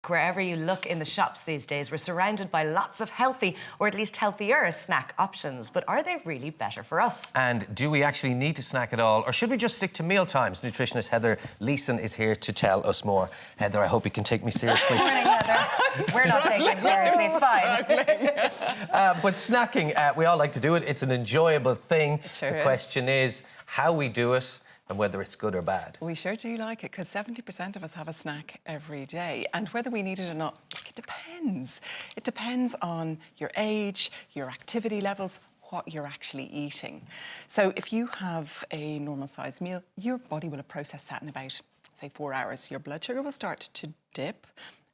Wherever you look in the shops these days, we're surrounded by lots of healthy, or at least healthier, snack options. But are they really better for us? And do we actually need to snack at all, or should we just stick to meal times? Nutritionist Heather Leeson is here to tell us more. Heather, I hope you can take me seriously. Morning, Heather. We're not taking it seriously, it's fine. But snacking, we all like to do it. It's an enjoyable thing. Sure The is. question is how we do it and whether it's good or bad. We sure do like it, because 70% of us have a snack every day. And whether we need it or not, it depends. It depends on your age, your activity levels, what you're actually eating. So if you have a normal sized meal, your body will have processed that in about, say, 4 hours. Your blood sugar will start to dip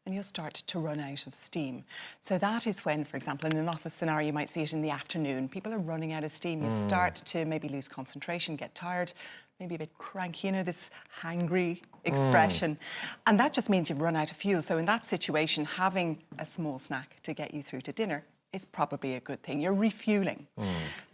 and you'll start to run out of steam. So that is when, for example, in an office scenario, you might see it in the afternoon. People are running out of steam. You start to maybe lose concentration, get tired, maybe a bit cranky, you know, this hangry expression. And that just means you've run out of fuel. So in that situation, having a small snack to get you through to dinner is probably a good thing. You're refueling.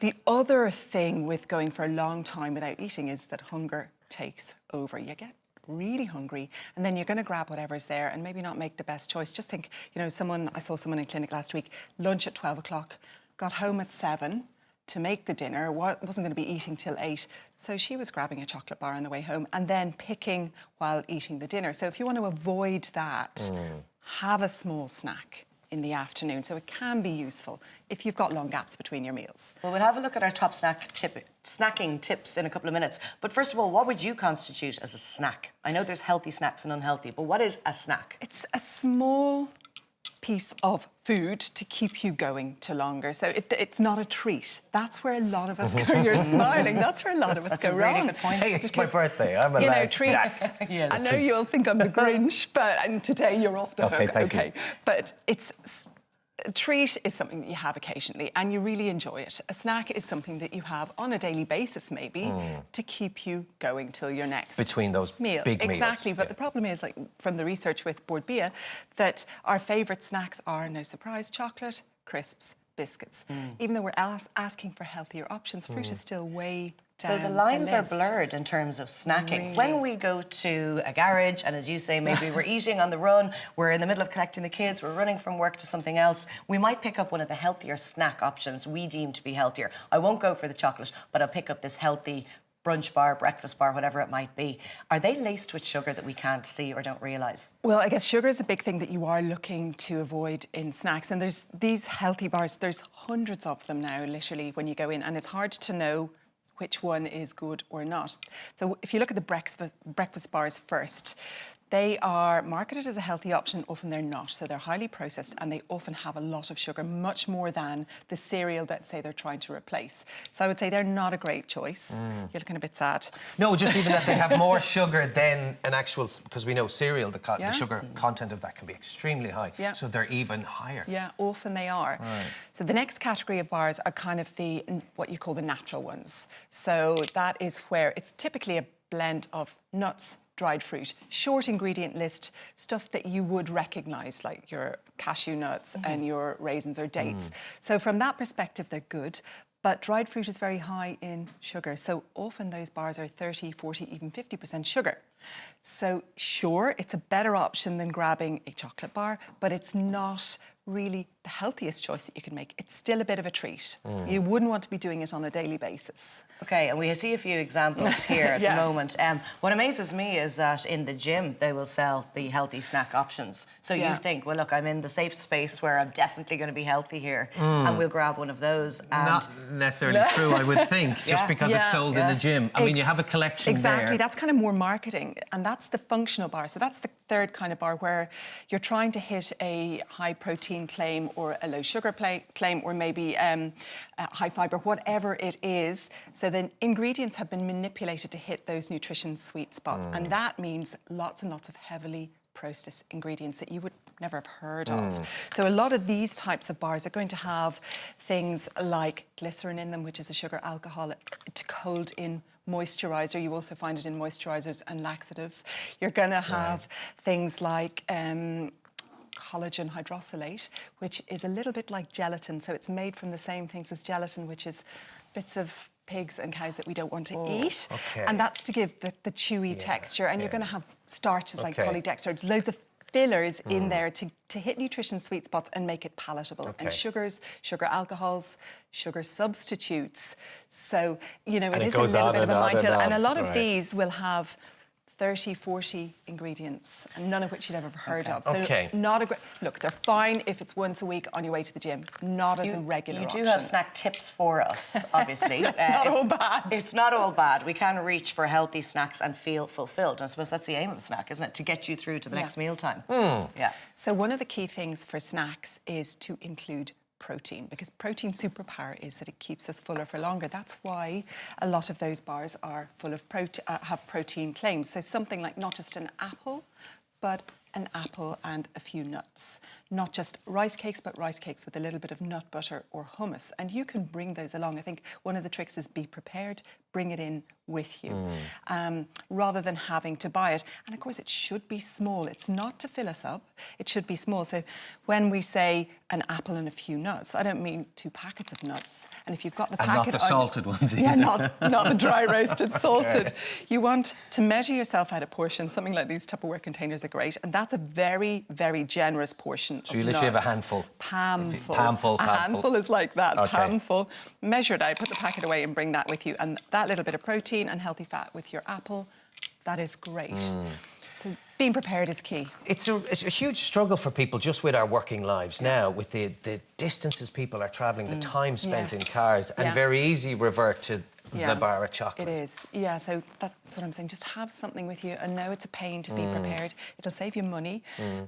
The other thing with going for a long time without eating is that hunger takes over. You get really hungry and then you're going to grab whatever's there and maybe not make the best choice. Just think, you know, I saw someone in clinic last week, lunch at 12 o'clock, got home at 7 to make the dinner, wasn't going to be eating till 8. So she was grabbing a chocolate bar on the way home and then picking while eating the dinner. So if you want to avoid that, have a small snack in the afternoon. So it can be useful if you've got long gaps between your meals. Well, we'll have a look at our top snacking tips in a couple of minutes. But first of all, what would you constitute as a snack? I know there's healthy snacks and unhealthy, but what is a snack? It's a small piece of food to keep you going to longer. So it's not a treat. That's where a lot of us go. You're smiling. That's where a lot of us go wrong. Good point. Hey, it's my birthday. I'm allowed treats. Yes. I know you'll think I'm the Grinch, and today you're off the hook. Thank you. But a treat is something that you have occasionally and you really enjoy it. A snack is something that you have on a daily basis, maybe, to keep you going till your next Between those meal. big meals. Exactly, but the problem is, like from the research with Board Bia, that our favourite snacks are, no surprise, chocolate, crisps, biscuits. Even though we're asking for healthier options, fruit is still way So down the lines are list. blurred in terms of snacking. Really? When we go to a garage, and as you say, maybe we're eating on the run, we're in the middle of collecting the kids, we're running from work to something else, we might pick up one of the healthier snack options we deem to be healthier. I won't go for the chocolate, but I'll pick up this healthy brunch bar, breakfast bar, whatever it might be. Are they laced with sugar that we can't see or don't realise? Well, I guess sugar is a big thing that you are looking to avoid in snacks. And there's these healthy bars, there's hundreds of them now, literally, when you go in, and it's hard to know which one is good or not. So if you look at the breakfast bars first, they are marketed as a healthy option. Often they're not. So they're highly processed and they often have a lot of sugar, much more than the cereal that, say, they're trying to replace. So I would say they're not a great choice. You're looking a bit sad. No, just even that they have more sugar than an actual, because we know cereal, the sugar content of that can be extremely high. Yeah. So they're even higher. Yeah, often they are. Right. So the next category of bars are kind of what you call the natural ones. So that is where it's typically a blend of nuts, dried fruit, short ingredient list, stuff that you would recognise, like your cashew nuts and your raisins or dates. So from that perspective, they're good. But dried fruit is very high in sugar. So often those bars are 30, 40, even 50% sugar. So sure, it's a better option than grabbing a chocolate bar, but it's not really the healthiest choice that you can make. It's still a bit of a treat. You wouldn't want to be doing it on a daily basis. Okay, and we see a few examples here at the moment. What amazes me is that in the gym, they will sell the healthy snack options. So you think, well, look, I'm in the safe space where I'm definitely going to be healthy here, and we'll grab one of those. And Not necessarily true, I would think, just because it's sold in the gym. I mean, you have a collection there. Exactly, that's kind of more marketing, and that's the functional bar. So that's the third kind of bar where you're trying to hit a high protein claim or a low sugar claim, or maybe high fiber, whatever it is. So the ingredients have been manipulated to hit those nutrition sweet spots. And that means lots and lots of heavily processed ingredients that you would never have heard of. So a lot of these types of bars are going to have things like glycerin in them, which is a sugar alcohol to hold in moisturizer. You also find it in moisturizers and laxatives. You're going to have things like collagen hydrolysate, which is a little bit like gelatin. So it's made from the same things as gelatin, which is bits of pigs and cows that we don't want to eat. And that's to give the chewy texture. And you're going to have starches like polydextrose, loads of fillers in there to hit nutrition sweet spots and make it palatable. Okay. And sugars, sugar alcohols, sugar substitutes. So, you know, And it it is goes a little on bit of and a on and minefield. And a on. lot of Right. these will have 30, 40 ingredients, and none of which you'd ever heard of. So Okay. not a great... Look, they're fine if it's once a week on your way to the gym, not as a regular You option. do have snack tips for us, obviously. It's not all bad. It's not all bad. We can reach for healthy snacks and feel fulfilled. And I suppose that's the aim of a snack, isn't it? To get you through to the next mealtime. Yeah. So one of the key things for snacks is to include protein, because protein superpower is that it keeps us fuller for longer. That's why a lot of those bars are full of have protein claims. So something like not just an apple, but an apple and a few nuts. Not just rice cakes, but rice cakes with a little bit of nut butter or hummus. And you can bring those along. I think one of the tricks is be prepared, bring it in with you, rather than having to buy it. And of course, it should be small. It's not to fill us up. It should be small. So when we say an apple and a few nuts, I don't mean 2 packets of nuts. And if you've got the And packet... not the salted ones either. Yeah, not the dry roasted salted. You want to measure yourself out a portion. Something like these Tupperware containers are great. And that's a very, very generous portion. So you literally have a handful. Palmful. A handful is like that, Okay. palmful. Measure it out, put the packet away and bring that with you. And that little bit of protein and healthy fat with your apple, that is great. So being prepared is key. It's a huge struggle for people just with our working lives now, with the distances people are travelling, the time spent in Yes. cars, and Yeah. very easy revert to the bar of chocolate. It is, yeah. So that's what I'm saying. Just have something with you, and know it's a pain to be prepared. It'll save you money,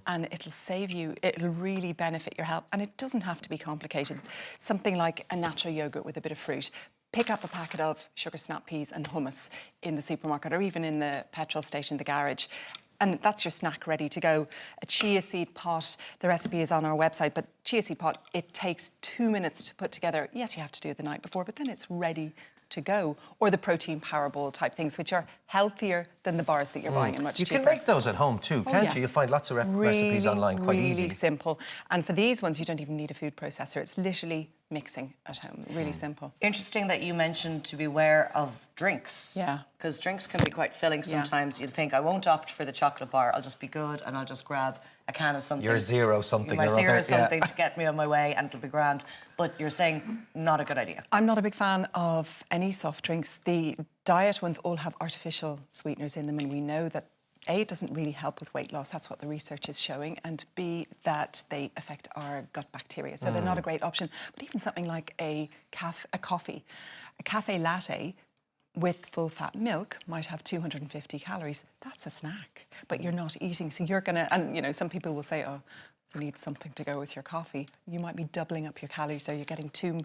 and it'll really benefit your health. And it doesn't have to be complicated. Something like a natural yogurt with a bit of fruit. Pick up a packet of sugar snap peas and hummus in the supermarket, or even in the petrol station, the garage. And that's your snack ready to go. A chia seed pot, the recipe is on our website, but chia seed pot, it takes 2 minutes to put together. Yes, you have to do it the night before, but then it's ready to go. Or the protein power bowl type things, which are healthier than the bars that you're buying and much You cheaper. can make those at home too, can't yeah. you? You'll find lots of recipes online quite really easy. simple. And for these ones, you don't even need a food processor. It's literally mixing at home. Really simple. Interesting that you mentioned to beware of drinks. Yeah. Because drinks can be quite filling sometimes. You'll think, I won't opt for the chocolate bar, I'll just be good and I'll just grab a can of something. Your zero something My or zero other, something to get me on my way and it'll be grand. But you're saying not a good idea. I'm not a big fan of any soft drinks. The diet ones all have artificial sweeteners in them, and we know that A, it doesn't really help with weight loss. That's what the research is showing. And B, that they affect our gut bacteria. So they're not a great option. But even something like a coffee, a cafe latte with full-fat milk might have 250 calories. That's a snack, but you're not eating. So you're going to... And, you know, some people will say, oh, you need something to go with your coffee. You might be doubling up your calories, so you're getting too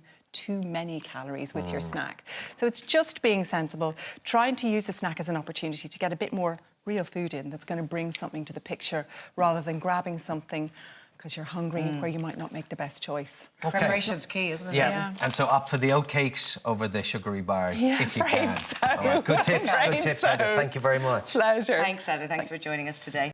many calories with your snack. So it's just being sensible, trying to use a snack as an opportunity to get a bit more real food in that's going to bring something to the picture, rather than grabbing something because you're hungry where you might not make the best choice. Okay. Preparation's key, isn't it? Yeah. And so opt for the oat cakes over the sugary bars if you afraid can. so. All right. Good tips, Afraid good tips, so. Heather. Tthank you very much. Pleasure. Thanks, Heather. Thanks for joining us today.